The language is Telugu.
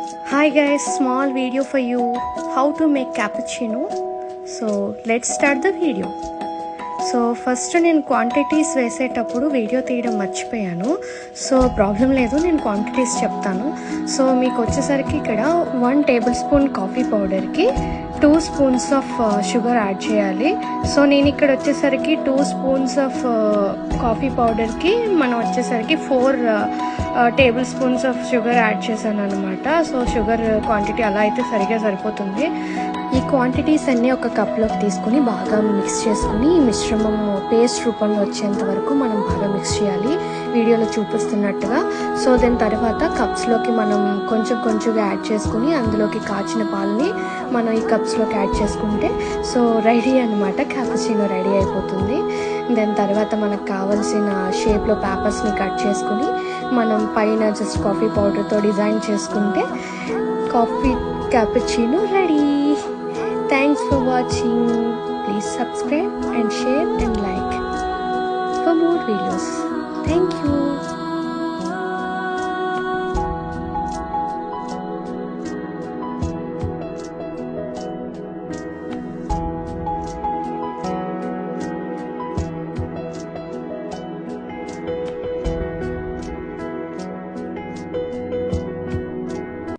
Hi guys, small video for you how to make cappuccino. So let's start the video. So first నేను క్వాంటిటీస్ వేసేటప్పుడు వీడియో తీయడం మర్చిపోయాను. సో ప్రాబ్లం లేదు, నేను క్వాంటిటీస్ చెప్తాను. సో మీకు వచ్చేసరికి ఇక్కడ 1 టేబుల్ స్పూన్ కాఫీ పౌడర్కి 2 స్పూన్స్ ఆఫ్ షుగర్ యాడ్ చేయాలి. సో నేను ఇక్కడ వచ్చేసరికి 2 స్పూన్స్ ఆఫ్ కాఫీ పౌడర్కి మనం వచ్చేసరికి 4 table spoons of sugar add చేశాను అనమాట. సో షుగర్ క్వాంటిటీ అలా అయితే సరిగ్గా సరిపోతుంది. ఈ క్వాంటిటీస్ అన్నీ ఒక కప్లోకి తీసుకుని బాగా మిక్స్ చేసుకుని ఈ మిశ్రమం పేస్ట్ రూపంలో వచ్చేంత వరకు మనం బాగా మిక్స్ చేయాలి, వీడియోలో చూపిస్తున్నట్టుగా. సో దాని తర్వాత కప్స్లోకి మనం కొంచెంగా యాడ్ చేసుకుని అందులోకి కాచిన పాలని మనం ఈ కప్స్లోకి యాడ్ చేసుకుంటే సో రెడీ అనమాట, క్యాపుచినో రెడీ అయిపోతుంది. దాని తర్వాత మనకు కావాల్సిన షేప్లో పేపర్స్ని కట్ చేసుకుని మనం పైన జస్ట్ కాఫీ పౌడర్తో డిజైన్ చేసుకుంటే coffee cappuccino ready. Thanks for watching. Please subscribe and share and like for more videos. Thank you.